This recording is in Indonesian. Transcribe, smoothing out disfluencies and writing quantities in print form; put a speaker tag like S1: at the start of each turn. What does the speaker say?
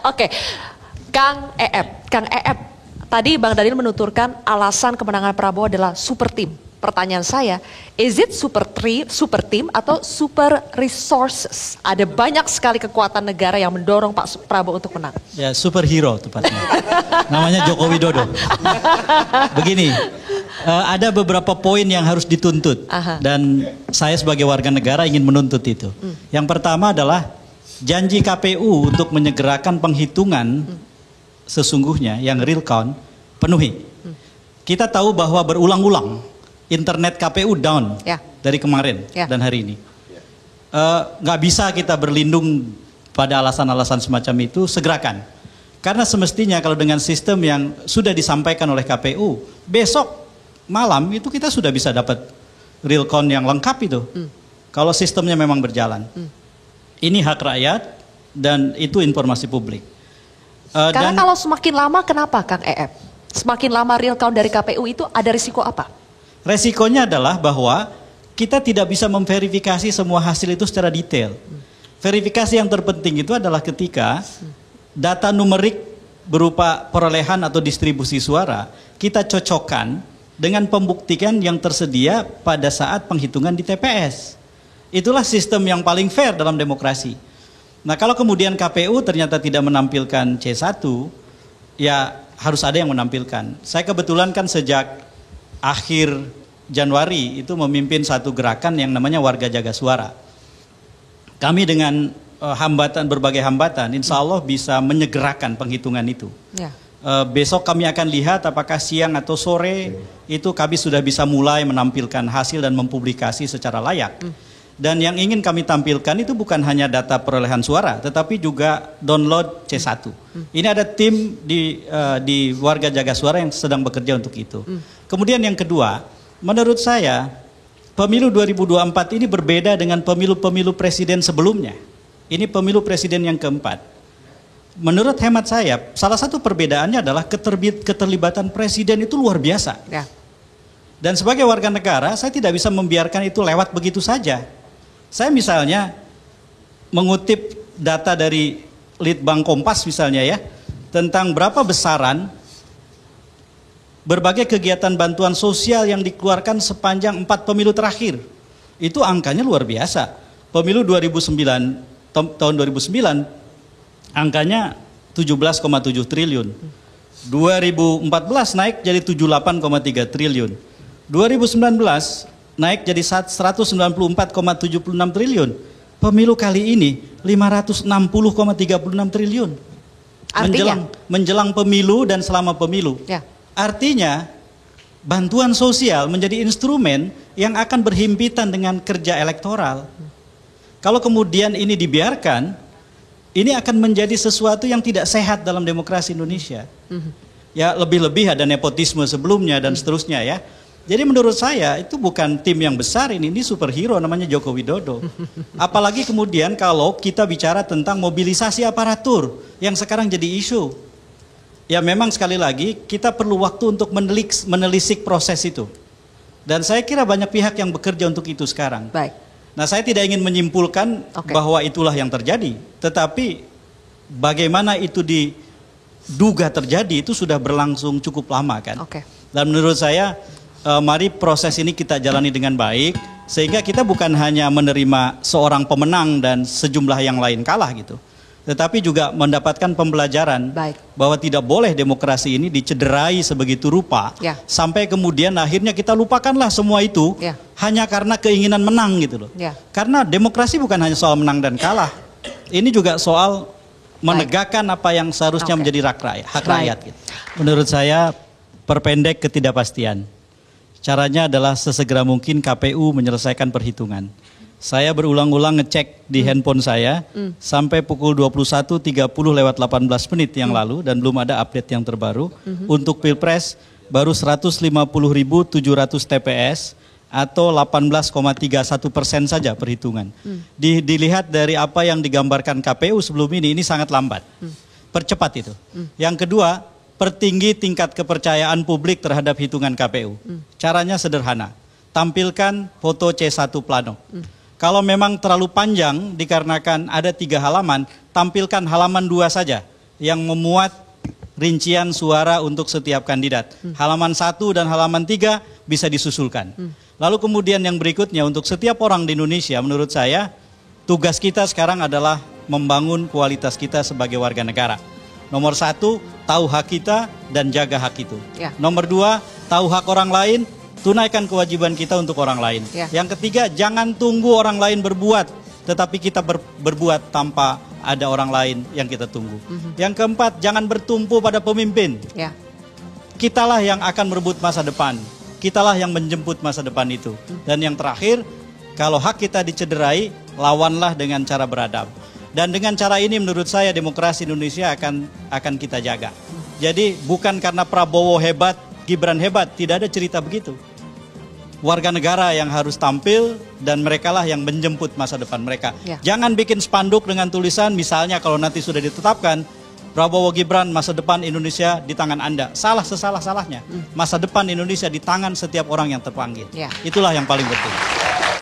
S1: Oke, Kang Eep, tadi Bang Daniel menuturkan alasan kemenangan Prabowo adalah super team. Pertanyaan saya, is it super team atau super resources? Ada banyak sekali kekuatan negara yang mendorong Pak Prabowo untuk menang.
S2: Ya, superhero tepatnya. Namanya Joko Widodo. Begini, ada beberapa poin yang harus dituntut. Dan saya sebagai warga negara ingin menuntut itu. Yang pertama adalah janji KPU untuk menyegerakan penghitungan sesungguhnya yang real count penuhi. Kita tahu bahwa berulang-ulang internet KPU down dari kemarin dan hari ini. Nggak bisa kita berlindung pada alasan-alasan semacam itu, segerakan. Karena semestinya kalau dengan sistem yang sudah disampaikan oleh KPU, besok malam itu kita sudah bisa dapat real count yang lengkap itu. Kalau sistemnya memang berjalan. Ini hak rakyat dan itu informasi publik.
S1: Karena kalau semakin lama, kenapa Kang Eep? Semakin lama real count dari KPU itu ada risiko apa?
S2: Resikonya adalah bahwa kita tidak bisa memverifikasi semua hasil itu secara detail. Verifikasi yang terpenting itu adalah ketika data numerik berupa perolehan atau distribusi suara kita cocokkan dengan pembuktian yang tersedia pada saat penghitungan di TPS. Itulah sistem yang paling fair dalam demokrasi. Nah, kalau kemudian KPU ternyata tidak menampilkan C1, ya harus ada yang menampilkan. Saya kebetulan kan sejak akhir Januari itu memimpin satu gerakan yang namanya Warga Jaga Suara. Kami dengan berbagai hambatan, insya Allah bisa menyegerakan penghitungan itu. Besok kami akan lihat apakah siang atau sore itu kami sudah bisa mulai menampilkan hasil dan mempublikasi secara layak. Dan yang ingin kami tampilkan itu bukan hanya data perolehan suara, tetapi juga download C1. Ini ada tim di Warga Jaga Suara yang sedang bekerja untuk itu. Kemudian yang kedua, menurut saya pemilu 2024 ini berbeda dengan pemilu-pemilu presiden sebelumnya. Ini pemilu presiden yang keempat. Menurut hemat saya, salah satu perbedaannya adalah keterlibatan presiden itu luar biasa. Dan sebagai warga negara, saya tidak bisa membiarkan itu lewat begitu saja. Saya misalnya mengutip data dari Litbang Kompas misalnya ya, tentang berapa besaran berbagai kegiatan bantuan sosial yang dikeluarkan sepanjang 4 pemilu terakhir. Itu angkanya luar biasa. Pemilu tahun 2009 angkanya 17,7 triliun. 2014 naik jadi 78,3 triliun. 2019 naik jadi 194,76 triliun. Pemilu kali ini 560,36 triliun. Menjelang pemilu dan selama pemilu. Artinya bantuan sosial menjadi instrumen yang akan berhimpitan dengan kerja elektoral. Kalau kemudian ini dibiarkan, ini akan menjadi sesuatu yang tidak sehat dalam demokrasi Indonesia. Ya, lebih-lebih ada nepotisme sebelumnya dan seterusnya ya. Jadi menurut saya itu bukan tim yang besar, ini superhero namanya Joko Widodo. Apalagi kemudian kalau kita bicara tentang mobilisasi aparatur yang sekarang jadi isu. Ya memang sekali lagi kita perlu waktu untuk menelisik proses itu. Dan saya kira banyak pihak yang bekerja untuk itu sekarang. Nah, saya tidak ingin menyimpulkan bahwa itulah yang terjadi. Tetapi bagaimana itu diduga terjadi itu sudah berlangsung cukup lama kan. Dan menurut saya mari proses ini kita jalani dengan baik, sehingga kita bukan hanya menerima seorang pemenang dan sejumlah yang lain kalah gitu, tetapi juga mendapatkan pembelajaran bahwa tidak boleh demokrasi ini dicederai sebegitu rupa, sampai kemudian akhirnya kita lupakanlah semua itu hanya karena keinginan menang gitu loh. Karena demokrasi bukan hanya soal menang dan kalah, ini juga soal menegakkan apa yang seharusnya menjadi hak rakyat gitu. Menurut saya perpendek ketidakpastian. Caranya adalah sesegera mungkin KPU menyelesaikan perhitungan. Saya berulang-ulang ngecek di handphone saya sampai pukul 21.30 lewat 18 menit yang lalu dan belum ada update yang terbaru. Untuk Pilpres baru 150.700 TPS atau 18,31% saja perhitungan. Dilihat dari apa yang digambarkan KPU sebelum ini sangat lambat. Percepat itu. Yang kedua, pertinggi tingkat kepercayaan publik terhadap hitungan KPU. Caranya sederhana, tampilkan foto C1 plano. Kalau memang terlalu panjang dikarenakan ada 3 halaman, tampilkan halaman 2 saja. yang memuat rincian suara untuk setiap kandidat. Halaman 1 dan halaman 3 bisa disusulkan. Lalu kemudian yang berikutnya untuk setiap orang di Indonesia, menurut saya tugas kita sekarang adalah membangun kualitas kita sebagai warga negara. Nomor 1, tahu hak kita dan jaga hak itu.
S1: Ya.
S2: Nomor 2, tahu hak orang lain, tunaikan kewajiban kita untuk orang lain.
S1: Ya.
S2: Yang ketiga, jangan tunggu orang lain berbuat, tetapi kita berbuat tanpa ada orang lain yang kita tunggu. Yang keempat, jangan bertumpu pada pemimpin.
S1: Ya.
S2: Kitalah yang akan merebut masa depan. Kitalah yang menjemput masa depan itu. Dan yang terakhir, kalau hak kita dicederai, lawanlah dengan cara beradab. Dan dengan cara ini menurut saya demokrasi Indonesia akan kita jaga. Jadi bukan karena Prabowo hebat, Gibran hebat, tidak ada cerita begitu. Warga negara yang harus tampil dan merekalah yang menjemput masa depan mereka.
S1: Ya.
S2: Jangan bikin spanduk dengan tulisan misalnya kalau nanti sudah ditetapkan Prabowo Gibran masa depan Indonesia di tangan Anda. Salah sesalah-salahnya. Masa depan Indonesia di tangan setiap orang yang terpanggil.
S1: Ya.
S2: Itulah yang paling penting.